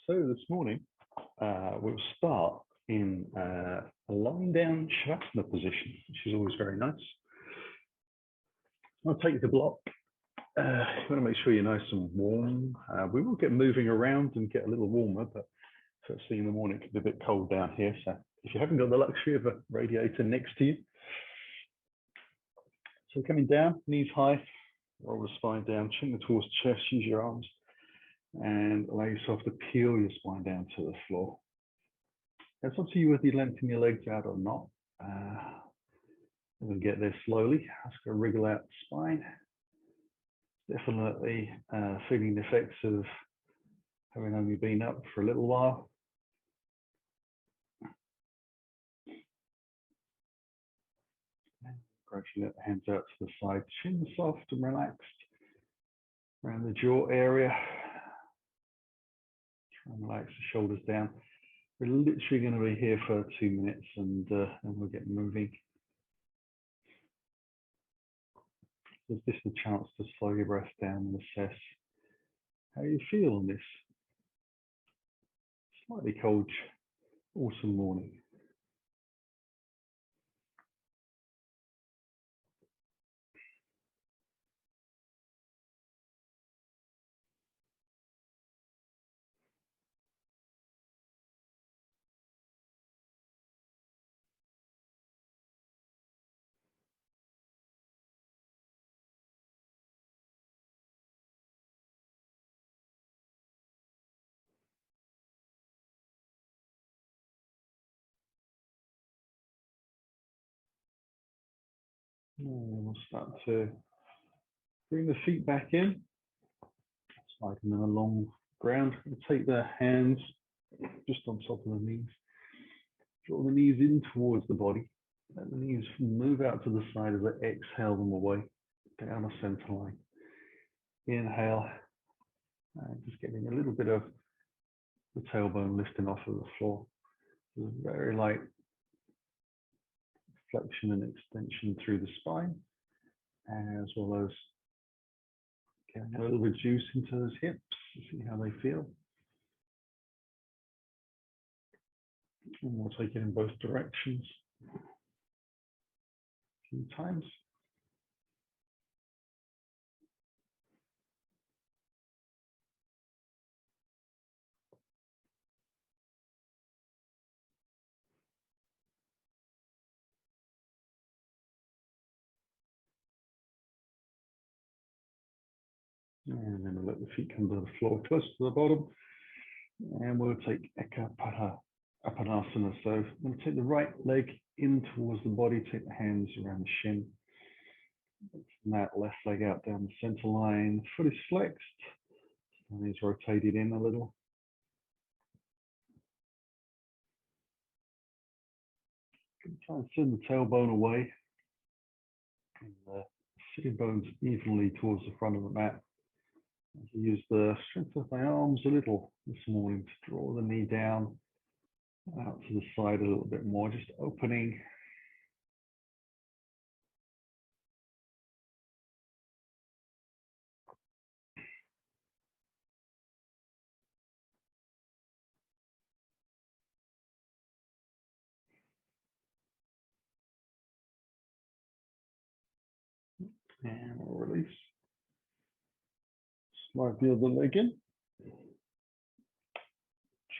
So this morning, we'll start in a lying down Shavasana position, which is always very nice. I'll take you to block. You want to make sure you're nice and warm. We will get moving around and get a little warmer, but first thing in the morning it can be a bit cold down here. So if you haven't got the luxury of a radiator next to you. So coming down, knees high, roll the spine down, chin towards the chest, use your arms, and allow yourself to peel your spine down to the floor. It's up to you whether you lengthen your legs out or not. We'll get there slowly. Just go wriggle out the spine. Definitely feeling the effects of having only been up for a little while. Gradually let the hands out to the side, chin soft and relaxed around the jaw area. Try and relax the shoulders down. We're literally going to be here for 2 minutes and we'll get moving. Is this a chance to slow your breath down and assess how you feel on this slightly cold autumn morning? And we'll start to bring the feet back in, sliding them along ground. We'll take the hands just on top of the knees. Draw the knees in towards the body. Let the knees move out to the side as I exhale them away, down the center line. Inhale, and just getting a little bit of the tailbone lifting off of the floor. There's a very light flexion and extension through the spine, as well as getting a little bit of juice into those hips to see how they feel. And we'll take it in both directions a few times. And then we'll let the feet come to the floor close to the bottom. And we'll take Ekappanasana. So we'll take the right leg in towards the body, take the hands around the shin. And that left leg out down the center line, foot is flexed. And it's rotated in a little. Try and send the tailbone away. And the sitting bones evenly towards the front of the mat. I use the strength of my arms a little this morning to draw the knee down out to the side a little bit more, just opening. And we'll release. Slide the other leg in.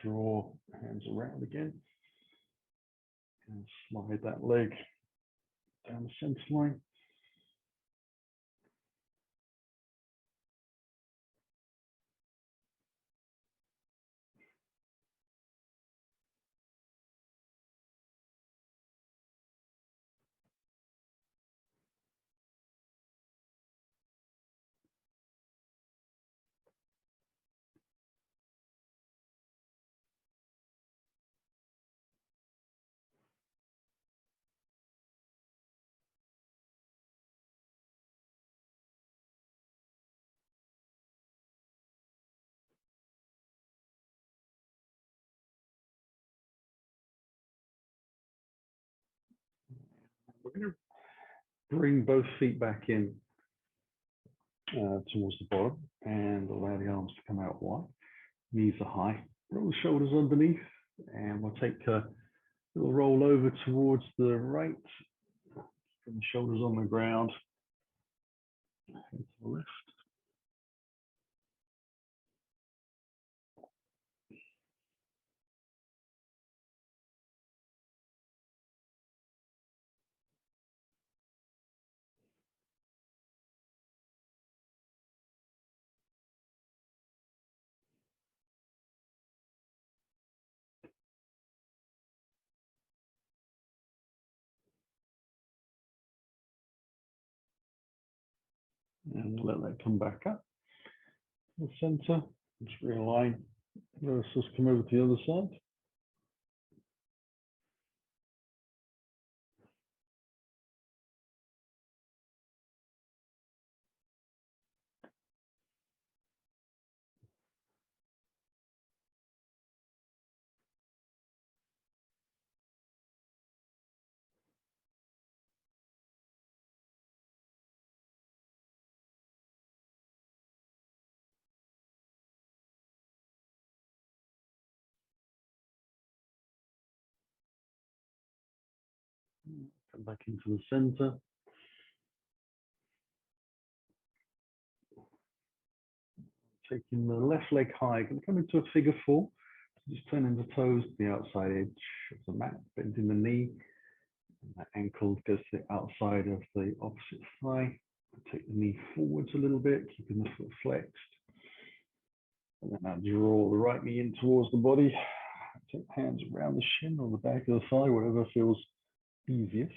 Draw hands around again. And slide that leg down the center line. We're going to bring both feet back in towards the bottom and allow the arms to come out wide. Knees are high. roll the shoulders underneath, and we'll take a little roll over towards the right, and the shoulders on the ground, and to the left. And let that come back up to the center. Just realign. Let's just come over to the other side. Come back into the center. Taking the left leg high, going to come into a figure four. Just turning the toes to the outside edge of the mat, bending the knee. And that ankle goes to the outside of the opposite thigh. Take the knee forwards a little bit, keeping the foot flexed. And then I draw the right knee in towards the body. Take hands around the shin or the back of the thigh, whatever feels easiest.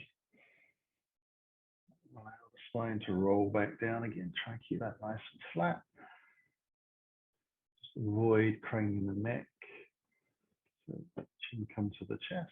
Allow the spine to roll back down again. Try and keep that nice and flat. Just avoid craning the neck. So that chin comes to the chest.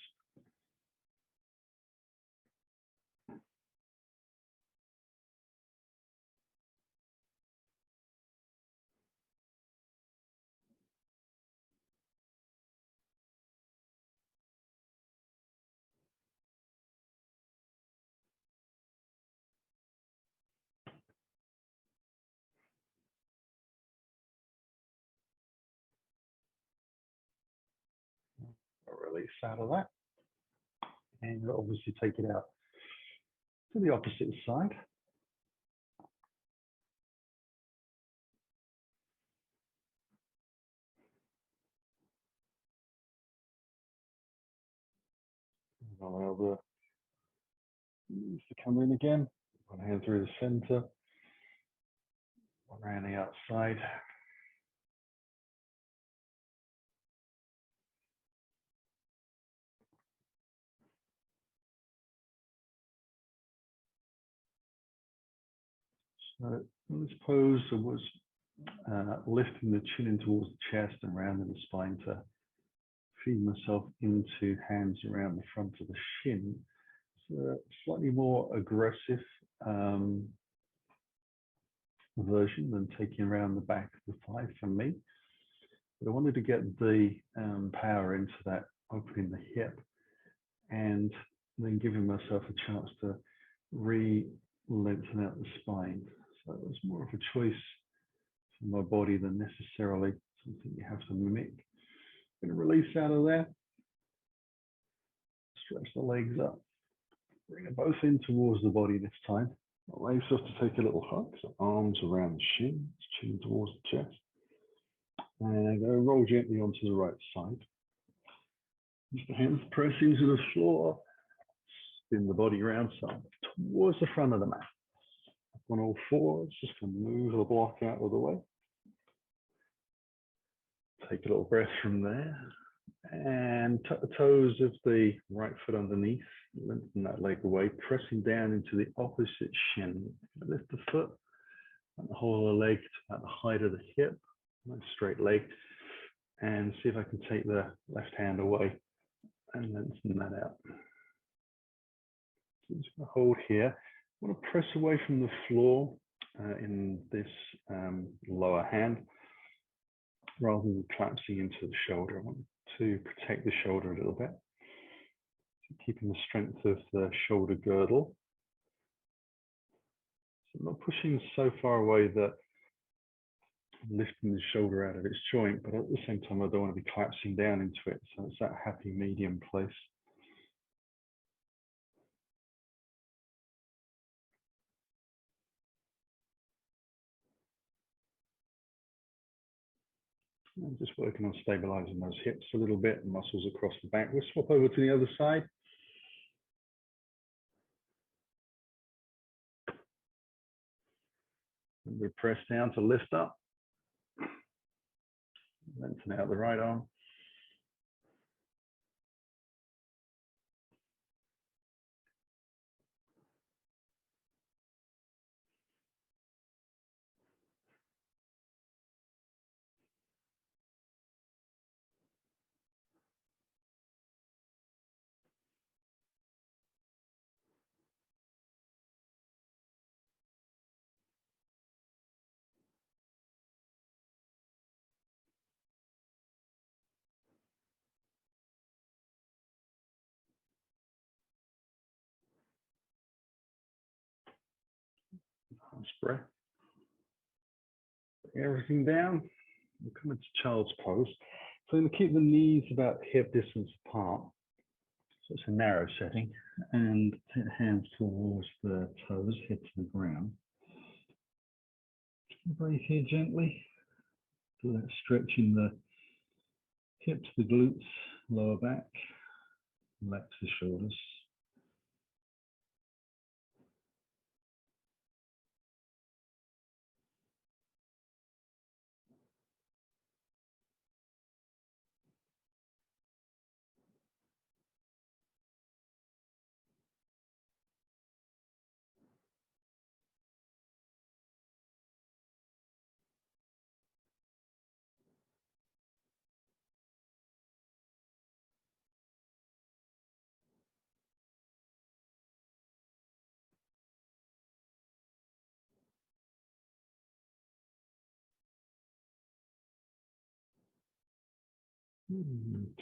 Release out of that. And obviously take it out to the opposite side. Allow the knees to come in again. One hand through the center, one around the outside. So in this pose, I was lifting the chin in towards the chest and rounding the spine to feed myself into hands around the front of the shin. So slightly more aggressive version than taking around the back of the thigh for me. But I wanted to get the power into that, opening the hip, and then giving myself a chance to re-lengthen out the spine. So it was more of a choice for my body than necessarily something you have to mimic. I'm going to release out of there. Stretch the legs up. Bring them both in towards the body this time. Allow yourself to take a little hug. So arms around the shin, chin towards the chest. And go roll gently onto the right side. Use the hands press into the floor. Spin the body around some towards the front of the mat. On all fours, just going to move the block out of the way. Take a little breath from there. And tuck the toes of the right foot underneath. Lengthen that leg away, pressing down into the opposite shin. Lift the foot and the whole of the leg to about the height of the hip. Nice straight leg. And see if I can take the left hand away and lengthen that out. So I'm just going to hold here. I want to press away from the floor in this lower hand rather than collapsing into the shoulder. I want to protect the shoulder a little bit. So keeping the strength of the shoulder girdle. So I'm not pushing so far away that lifting the shoulder out of its joint, but at the same time, I don't want to be collapsing down into it. So it's that happy medium place. I'm just working on stabilizing those hips a little bit, and muscles across the back. We'll swap over to the other side. And we press down to lift up. Lengthen out the right arm. Nice breath. Bring everything down. We'll come into child's pose. So I'm going to keep the knees about hip distance apart. So it's a narrow setting. And take the hands towards the toes, head to the ground. Breathe here gently. Do that stretching the hips, the glutes, lower back. Relax the shoulders.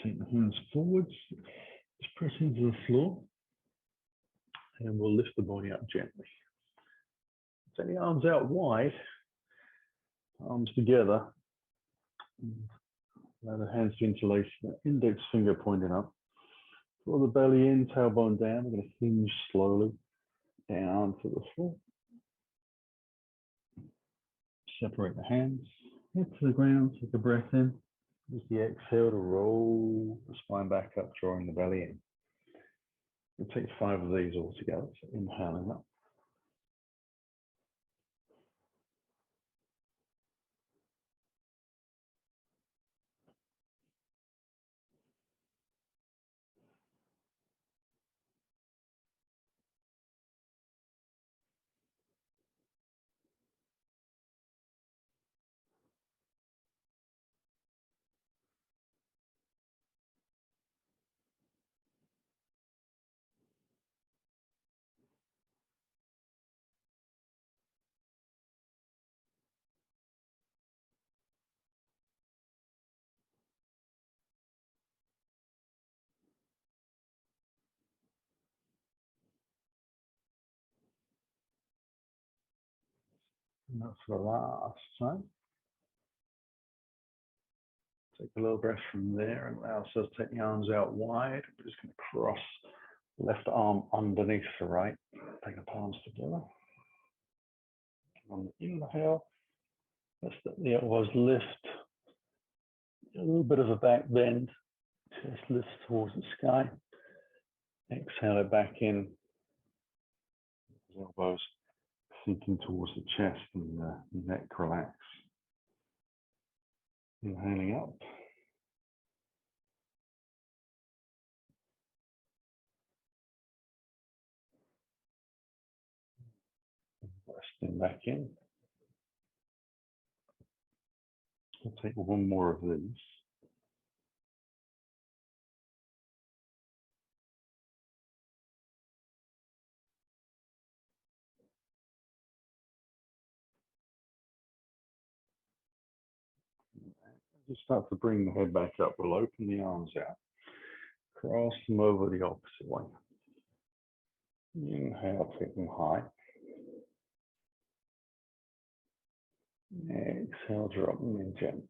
Take the hands forwards. Just press into the floor. And we'll lift the body up gently. Take the arms out wide. Arms together. Allow the hands to interlace. Index finger pointing up. Draw the belly in, tailbone down. We're going to hinge slowly down to the floor. Separate the hands. Head to the ground. Take a breath in. Use the exhale to roll the spine back up, drawing the belly in. We'll take 5 of these all together. So inhaling up. And that's the last time. Take a little breath from there and allow ourselves to take the arms out wide. We're just going to cross the left arm underneath the right. Take the palms together. On the inhale, let's let the elbows lift. A little bit of a back bend. Chest lifts towards the sky. Exhale it back in. Elbows sinking towards the chest and the neck relax. Inhaling up. Resting back in. We'll take one more of these. Just start to bring the head back up. We'll open the arms out. Cross them over the opposite way. Inhale, take them high. Exhale, drop them in gently.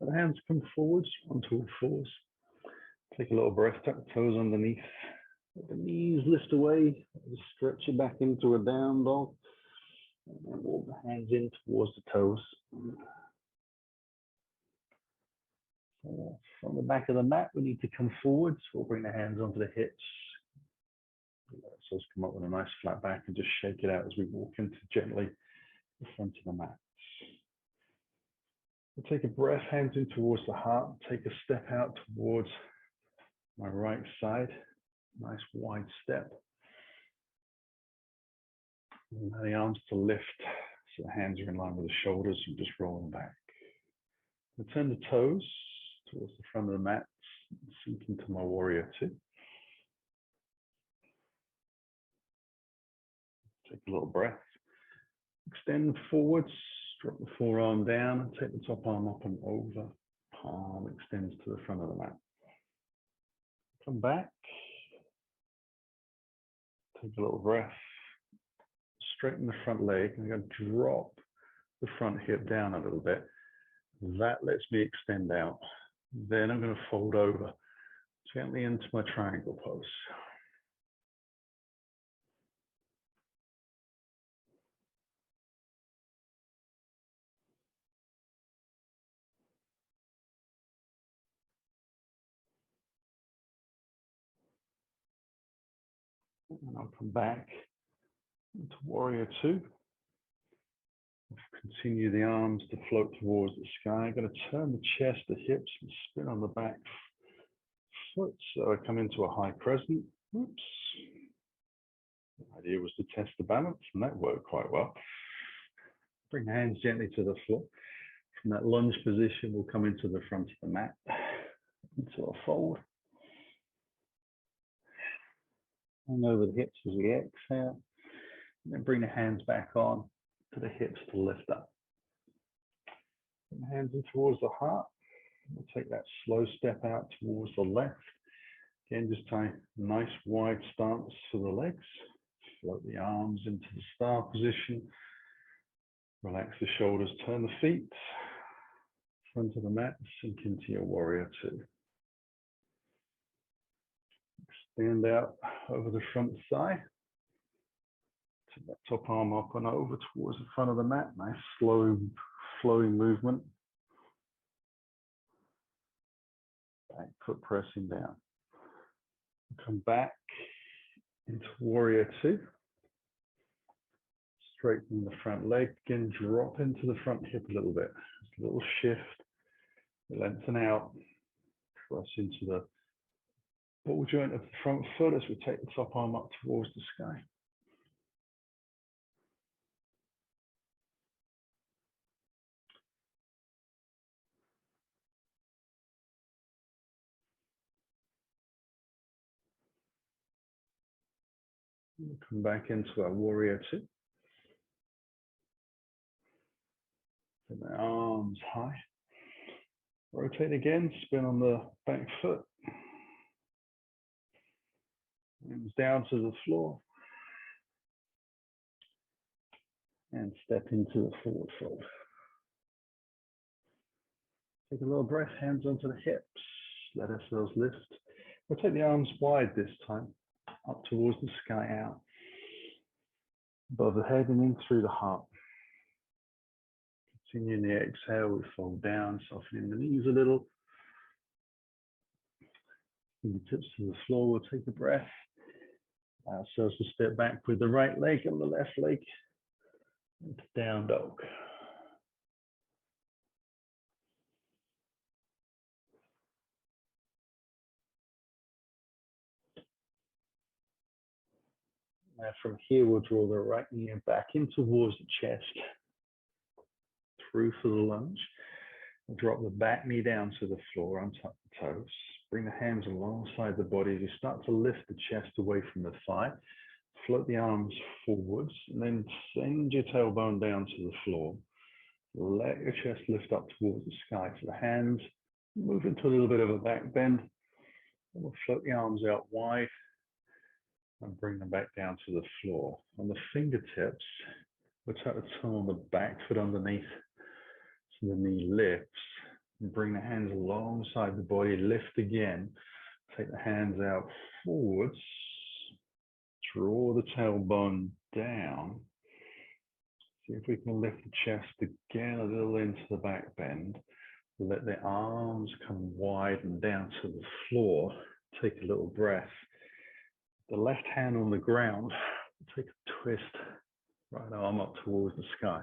The hands come forwards onto all fours. Take a little breath, tuck the toes underneath. Let the knees lift away. Just stretch it back into a down dog. And then walk the hands in towards the toes. So from the back of the mat, we need to come forwards. We'll bring the hands onto the hips. So let's come up with a nice flat back and just shake it out as we walk into gently the front of the mat. We'll take a breath, hands in towards the heart. Take a step out towards my right side. Nice wide step. And the arms to lift, so the hands are in line with the shoulders, and just roll them back. We'll turn the toes towards the front of the mat, sink into my warrior two. Take a little breath. Extend forwards, drop the forearm down, and take the top arm up and over. Palm extends to the front of the mat. Come back. Take a little breath. Straighten the front leg. I'm going to drop the front hip down a little bit. That lets me extend out. Then I'm going to fold over gently into my triangle pose. And I'll come back into warrior two. Continue the arms to float towards the sky. I'm going to turn the chest, the hips, and spin on the back foot. So I come into a high crescent. Oops. The idea was to test the balance, and that worked quite well. Bring the hands gently to the floor. From that lunge position, we'll come into the front of the mat, into a fold. Hang over the hips as we exhale. And then bring the hands back on to the hips to lift up. Bring the hands in towards the heart. We'll take that slow step out towards the left. Again, just take a nice wide stance for the legs. Float the arms into the star position. Relax the shoulders, turn the feet. Front of the mat, sink into your warrior two. Extend out over the front thigh. Take that top arm up and over towards the front of the mat. Nice slow flowing movement. Back foot pressing down. Come back into warrior two. Straighten the front leg. Again, drop into the front hip a little bit. Just a little shift. Lengthen out. Press into the ball joint of the front foot as we take the top arm up towards the sky. We'll come back into our warrior two. Put the arms high. Rotate again, spin on the back foot. Hands down to the floor. And step into the forward fold. Take a little breath, hands onto the hips. Let ourselves lift. We'll take the arms wide this time, up towards the sky out. Above the head and in through the heart. Continuing the exhale, we fold down, softening the knees a little. Fingertips to the floor, we'll take a breath. Allow ourselves to step back with the right leg and the left leg into down dog. Now from here, we'll draw the right knee back in towards the chest, through for the lunge. We'll drop the back knee down to the floor, untuck the toes. Bring the hands alongside the body as you start to lift the chest away from the thigh. Float the arms forwards, and then send your tailbone down to the floor. Let your chest lift up towards the sky. So the hands move into a little bit of a back bend. And we'll float the arms out wide and bring them back down to the floor. On the fingertips, we'll tuck the toe on the back foot underneath so the knee lifts. And bring the hands alongside the body, lift again. Take the hands out forwards. Draw the tailbone down. See if we can lift the chest again a little into the back bend. Let the arms come wide and down to the floor. Take a little breath. The left hand on the ground. Take a twist. Right arm up towards the sky.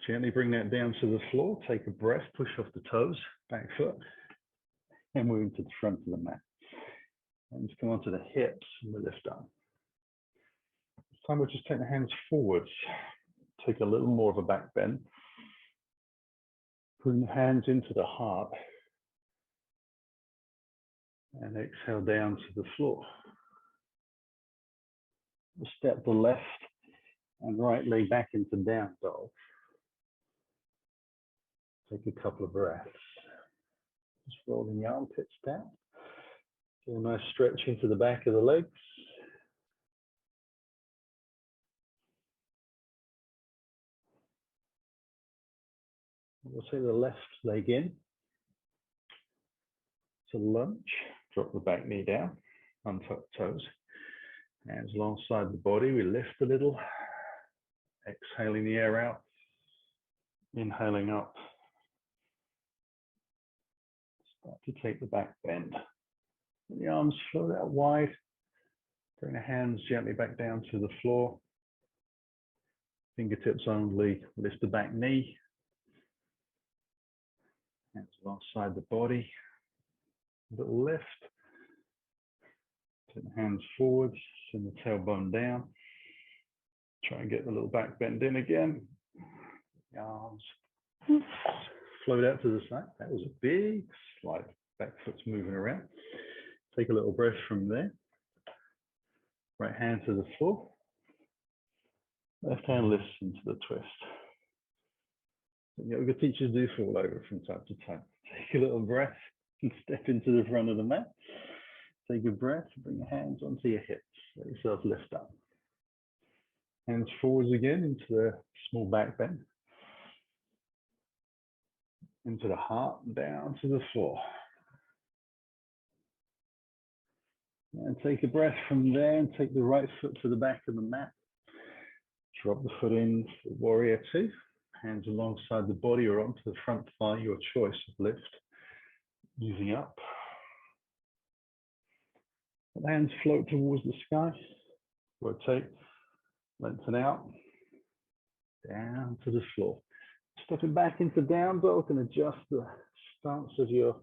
Gently bring that down to the floor. Take a breath. Push off the toes. Back foot. And move into the front of the mat. And just come onto the hips and we lift up. This time we'll just take the hands forwards. Take a little more of a back bend. Bring the hands into the heart. And exhale down to the floor. We'll step the left and right leg back into down dog. Take a couple of breaths. Just rolling the armpits down. Do a nice stretch into the back of the legs. We'll take the left leg in to lunge. Drop the back knee down, untuck the toes. Hands alongside the body, we lift a little. Exhaling the air out. Inhaling up. Start to take the back bend. The arms float out wide. Bring the hands gently back down to the floor. Fingertips only. Lift the back knee. Hands alongside the body. A little lift. Take the hands forwards. Send the tailbone down. Try and get the little back bend in again. The arms float out to the side. That was a big slide. Back foot's moving around. Take a little breath from there. Right hand to the floor. Left hand lifts into the twist. Yoga teachers do fall over from time to time. Take a little breath and step into the front of the mat. Take a breath, bring your hands onto your hips. Let yourself lift up. Hands forwards again into the small back bend. Into the heart, down to the floor. And take a breath from there and take the right foot to the back of the mat. Drop the foot in for warrior two. Hands alongside the body or onto the front thigh, your choice of lift. Easing up. The hands float towards the sky. Rotate, lengthen out. Down to the floor. Stepping back into down dog and adjust the stance of your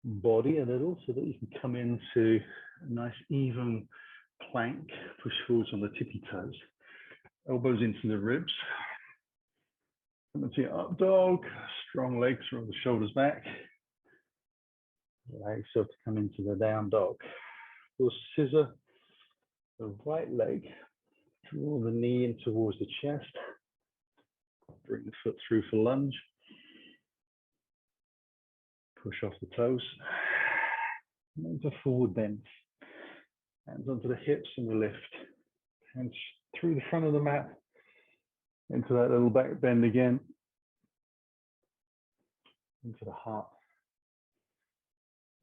body a little so that you can come into a nice even plank. Push forwards on the tippy toes. Elbows into the ribs. Come into your up dog. Strong legs from the shoulders back. Allow yourself to come into the down dog. We'll scissor the right leg. Draw the knee in towards the chest. Bring the foot through for lunge. Push off the toes. And into forward bend. Hands onto the hips and we lift. Hands through the front of the mat. Into that little back bend again. Into the heart.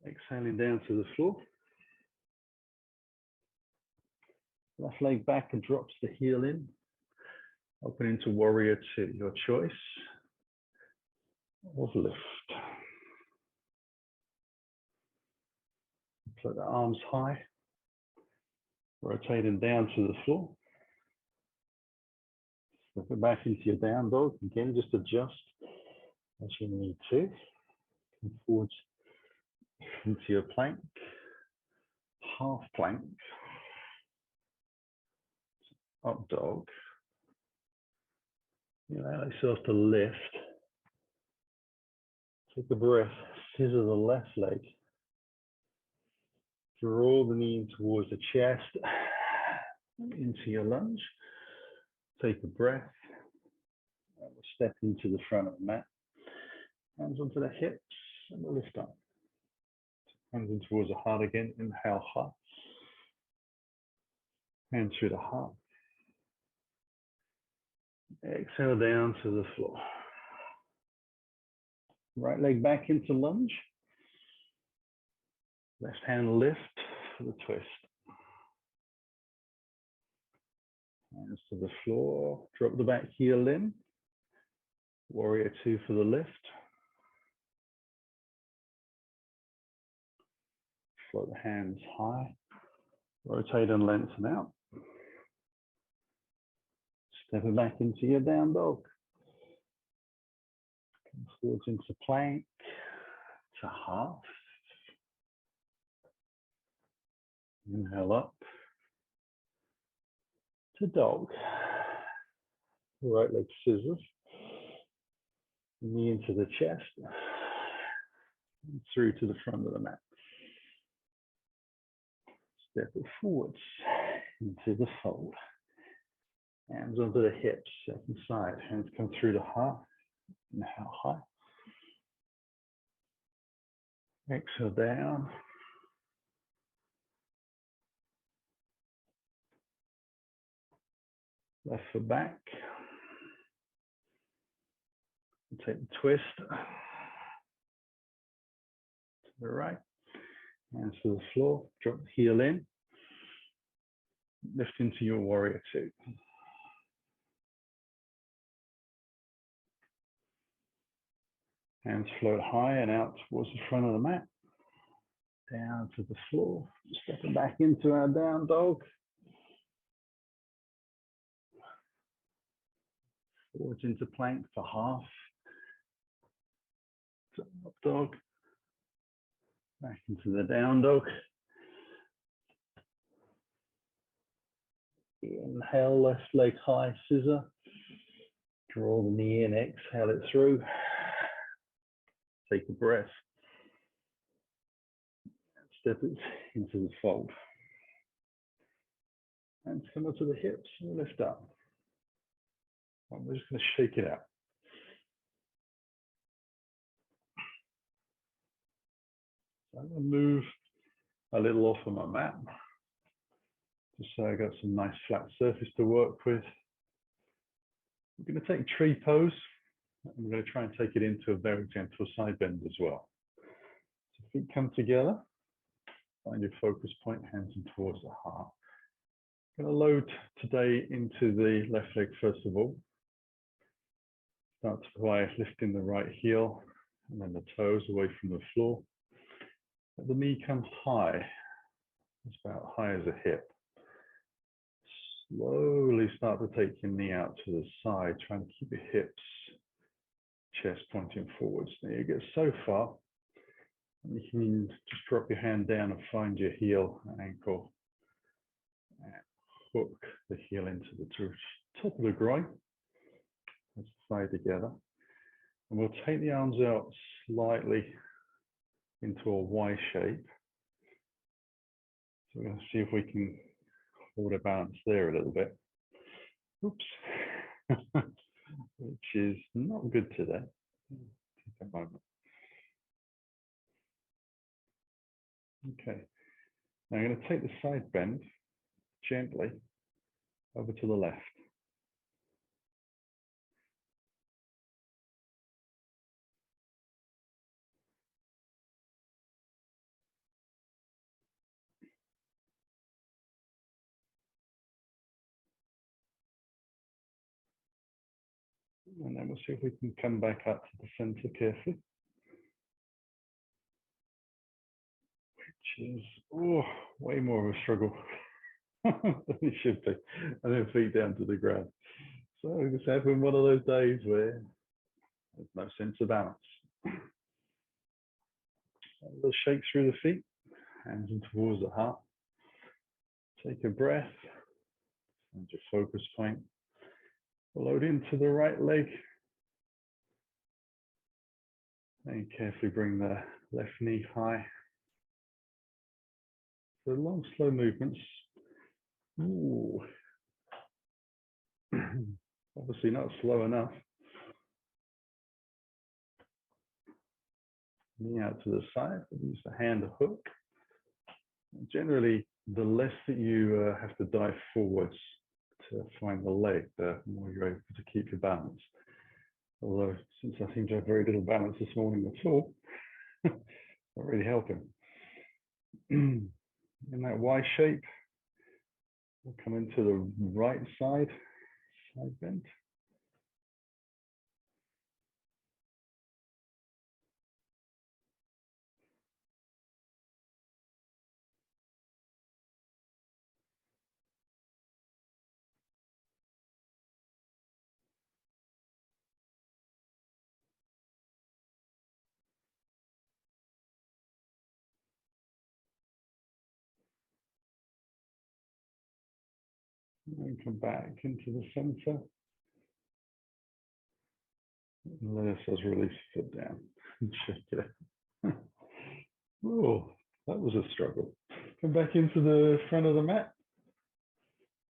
Exhaling down to the floor. Left leg back and drops the heel in. Open into warrior two, your choice of lift. Put the arms high. Rotating down to the floor. Step it back into your down dog. Again, just adjust as you need to. Come forwards into your plank. Half plank. up dog. You allow yourself to lift. Take a breath, scissor the left leg. Draw the knee in towards the chest, into your lunge. Take a breath. And we'll step into the front of the mat. Hands onto the hips and we'll lift up. Hands in towards the heart again. Inhale high. Hands through the heart. Exhale down to the floor. Right leg back into lunge. Left hand lift for the twist. Hands to the floor. Drop the back heel in. Warrior two for the lift. Float the hands high. Rotate and lengthen out. Step it back into your down dog. Come forwards into plank, to half. Inhale up. To dog. Right leg scissors. Knee into the chest. And through to the front of the mat. Step it forwards into the fold. Hands onto the hips, second side. Hands come through the heart. Inhale high. Exhale down. Left foot back. Take the twist. To the right. Hands to the floor. Drop the heel in. Lift into your warrior two. Hands float high and out towards the front of the mat. Down to the floor. Stepping back into our down dog. Forwards into plank for half. Up dog. Back into the down dog. Inhale, left leg high, scissor. Draw the knee in, exhale it through. Take a breath. Step it into the fold. And come up to the hips and lift up. And we're just going to shake it out. So I'm going to move a little off of my mat. Just so I got some nice flat surface to work with. We're going to take tree pose. And we're going to try and take it into a very gentle side bend as well. So feet come together. Find your focus point, hands in towards the heart. I'm going to load today into the left leg first of all. Start by lifting the right heel and then the toes away from the floor. Let the knee come high. It's about high as a hip. Slowly start to take your knee out to the side, trying to keep your hips, chest pointing forwards. Now you get so far, and you can just drop your hand down and find your heel and ankle. And hook the heel into the top of the groin. Let's thigh together. And we'll take the arms out slightly into a Y shape. So we're going to see if we can hold a balance there a little bit. Oops. Which is not good today. Take a moment. Okay. Now I'm going to take the side bend gently over to the left. And then we'll see if we can come back up to the center carefully. Which is, way more of a struggle than it should be. And then feet down to the ground. So we're just having one of those days where there's no sense of balance. A little shake through the feet, hands in towards the heart. Take a breath. And your focus point will load into the right leg. And carefully bring the left knee high. So long, slow movements. Ooh. Obviously not slow enough. Knee out to the side, use the hand to hook. And generally, the less that you have to dive forwards to find the leg, the more you're able to keep your balance. Although, since I seem to have very little balance this morning at all, not really helping. In that Y shape, we'll come into the right side bend. And come back into the center. And let us release the foot down and check it out. Oh, that was a struggle. Come back into the front of the mat.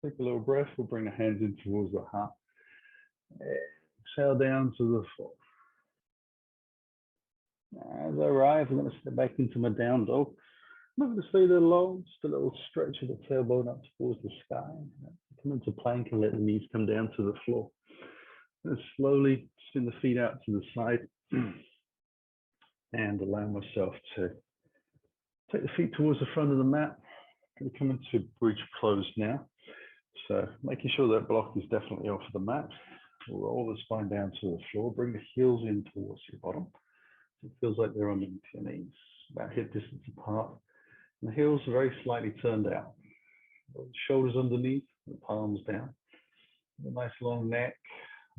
Take a little breath. We'll bring the hands in towards the heart. Exhale down to the floor. As I rise, I'm going to step back into my down dog. I'm not going to stay there long, just a little stretch of the tailbone up towards the sky. Come into plank and let the knees come down to the floor. And slowly spin the feet out to the side and allow myself to take the feet towards the front of the mat. I'm going to come into bridge pose now. So making sure that block is definitely off the mat. Roll the spine down to the floor. Bring the heels in towards your bottom. It feels like they're underneath your knees, about hip distance apart. And the heels are very slightly turned out. The shoulders underneath, the palms down. A nice long neck.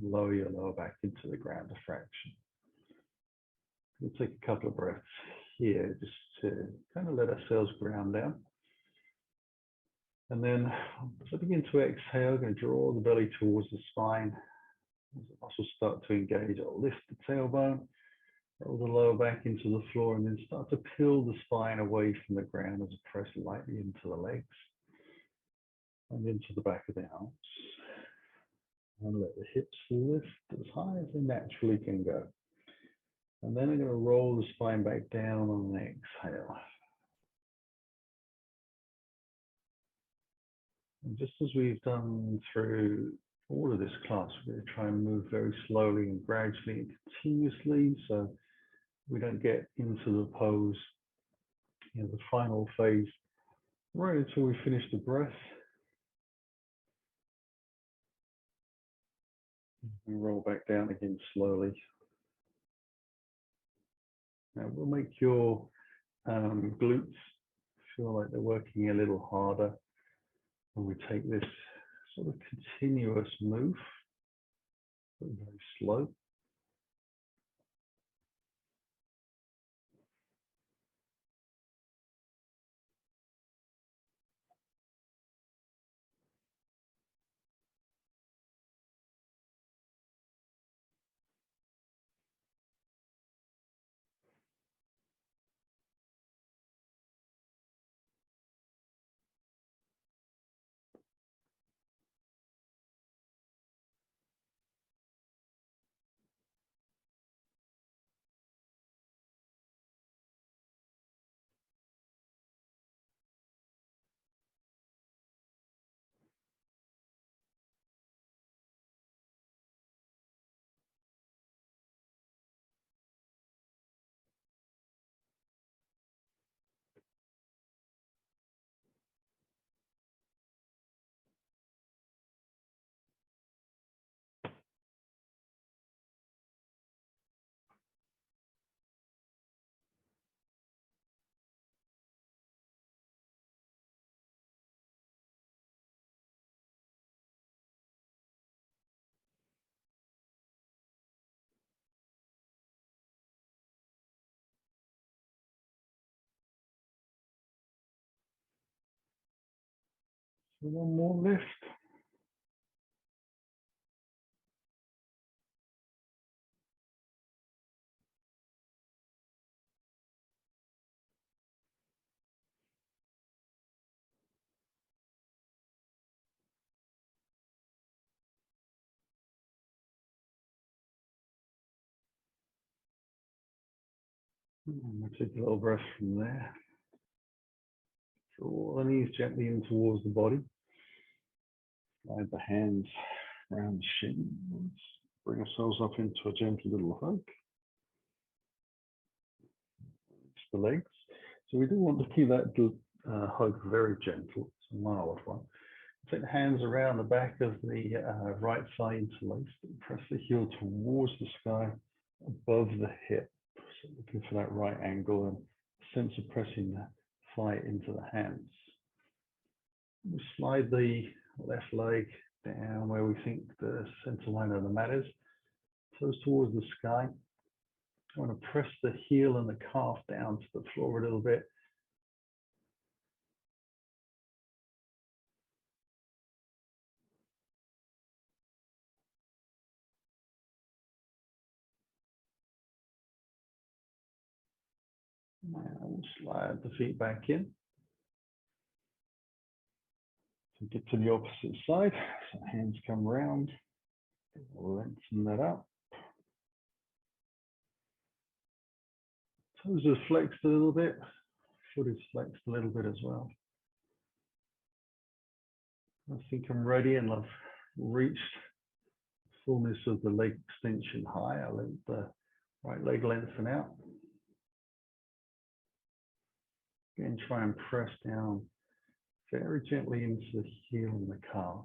Lower your lower back into the ground a fraction. We'll take a couple of breaths here just to kind of let ourselves ground down. And then as I begin to exhale, I'm going to draw the belly towards the spine. As the muscles start to engage, I'll lift the tailbone, roll the lower back into the floor, and then start to peel the spine away from the ground as I press lightly into the legs and into the back of the arms. And let the hips lift as high as they naturally can go. And then I'm going to roll the spine back down on the exhale. And just as we've done through all of this class, we're going to try and move very slowly and gradually and continuously so we don't get into the pose, the final phase, right until we finish the breath. And roll back down again slowly. Now we'll make your glutes feel like they're working a little harder when we take this sort of continuous move, but very slow. So one more lift. And we'll take a little breath from there. Draw the knees gently in towards the body. Slide the hands around the shins. Bring ourselves up into a gentle little hug. It's the legs. So we do want to keep that hug very gentle. It's a mild one. Take the hands around the back of the right thigh interlaced. Press the heel towards the sky above the hip. So looking for that right angle and sense of pressing the thigh into the hands. We slide the left leg down where we think the center line of the mat is. Toes towards the sky. I want to press the heel and the calf down to the floor a little bit. Now we'll slide the feet back in. So get to the opposite side. So hands come round. Lengthen that up. Toes are flexed a little bit. Foot is flexed a little bit as well. I think I'm ready and I've reached fullness of the leg extension high. I'll let the right leg lengthen out. Again, try and press down very gently into the heel and the calf.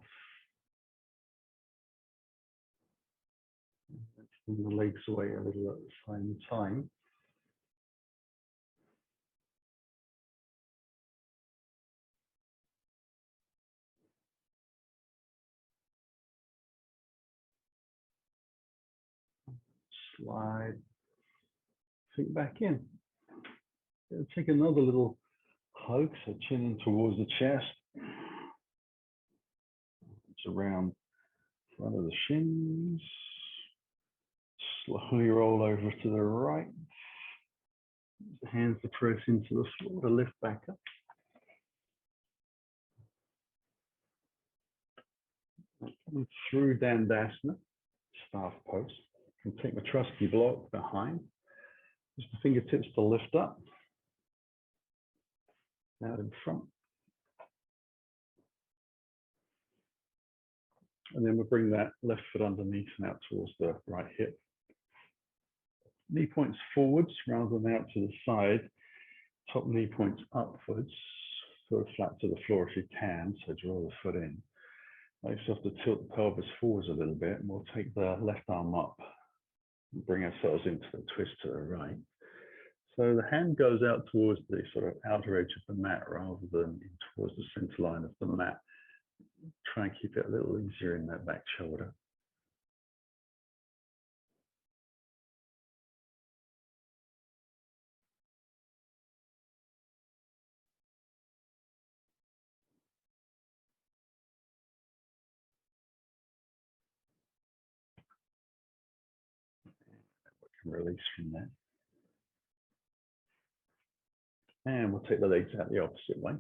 Lifting the legs away a little at the same time. Slide feet back in. Take another little hug, so chin in towards the chest. It's around front of the shins. Slowly roll over to the right. The hands to press into the floor to lift back up. Coming through Dandasana, staff pose. I can take my trusty block behind. Just the fingertips to lift up. Out in front. And then we'll bring that left foot underneath and out towards the right hip. Knee points forwards rather than out to the side. Top knee points upwards. Foot flat to the floor if you can, so draw the foot in. I just have to tilt the pelvis forwards a little bit, and we'll take the left arm up and bring ourselves into the twist to the right. So the hand goes out towards the sort of outer edge of the mat rather than in towards the center line of the mat. Try and keep it a little easier in that back shoulder. We can release from there. And we'll take the legs out the opposite way.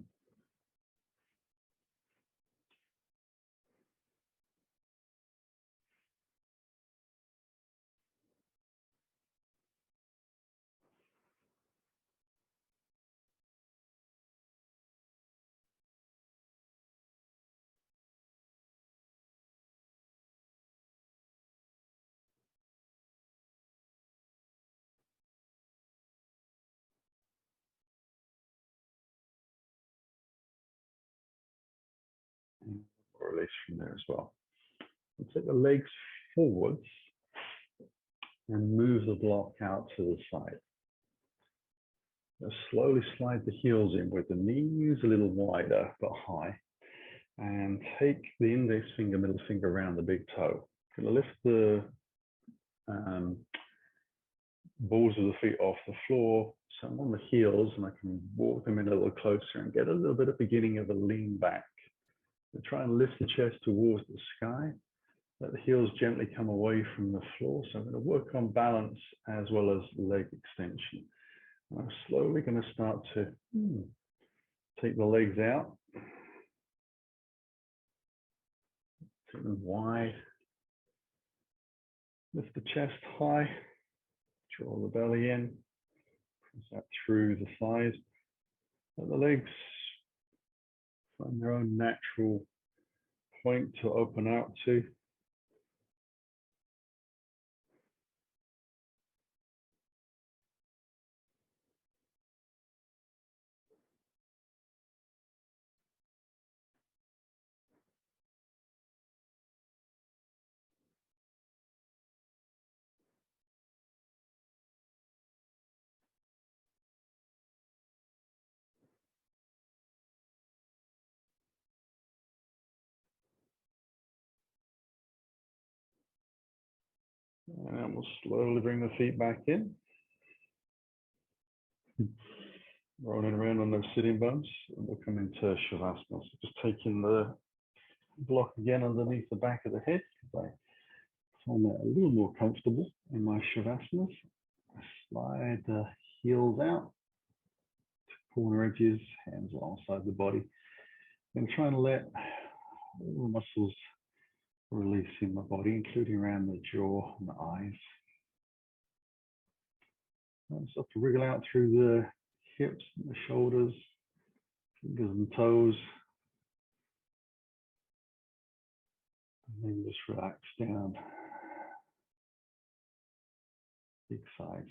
And we'll release from there as well. We'll take the legs forwards and move the block out to the side. Now slowly slide the heels in with the knees a little wider but high. And take the index finger, middle finger around the big toe. Going to lift the balls of the feet off the floor. So I'm on the heels and I can walk them in a little closer and get a little bit of beginning of a lean back. So try and lift the chest towards the sky. Let the heels gently come away from the floor. So I'm going to work on balance as well as leg extension. I'm slowly going to start to take the legs out. Take them wide. Lift the chest high. Draw the belly in. comes out through the thighs. Let the legs find their own natural point to open out to. And we'll slowly bring the feet back in. Rolling around on those sitting bones. And we'll come into Shavasana. So just taking the block again underneath the back of the head. I find that a little more comfortable in my Shavasana. Slide the heels out to corner edges, hands alongside the body. And trying to let all the muscles release in my body, including around the jaw and the eyes. And start to wriggle out through the hips and the shoulders, fingers and toes. And then just relax down. Big sides.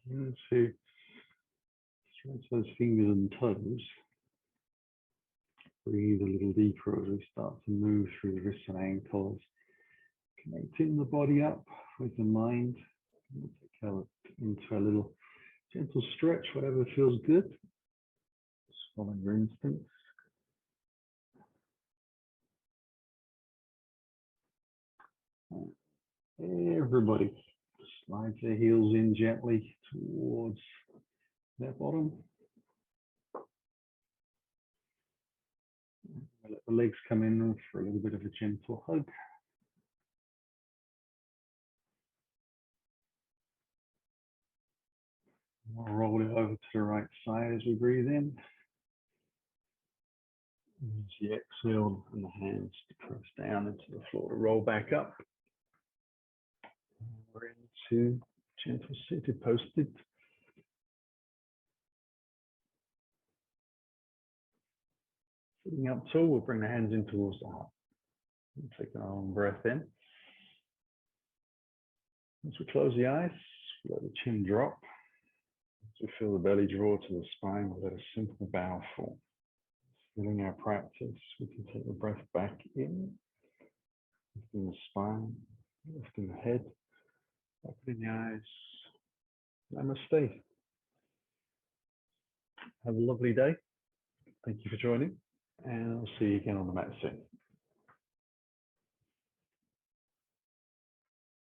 Begin to stretch those fingers and toes. Breathe a little deeper as we start to move through the wrists and ankles. Connecting the body up with the mind. We'll take into a little gentle stretch, whatever feels good. Just following your instincts. Everybody slides their heels in gently towards their bottom. Let the legs come in for a little bit of a gentle hug. We'll roll it over to the right side as we breathe in. As you exhale, and the hands to press down into the floor to roll back up. We're into gentle seated posted. Sitting up tall, we'll bring the hands in towards the heart. Take a long breath in. As we close the eyes, let the chin drop. As we feel the belly draw to the spine, we'll let a simple bow form. Feeling our practice, we can take the breath back in, lifting the spine, lifting the head, opening the eyes. Namaste. Have a lovely day. Thank you for joining, and I'll see you again on the mat soon.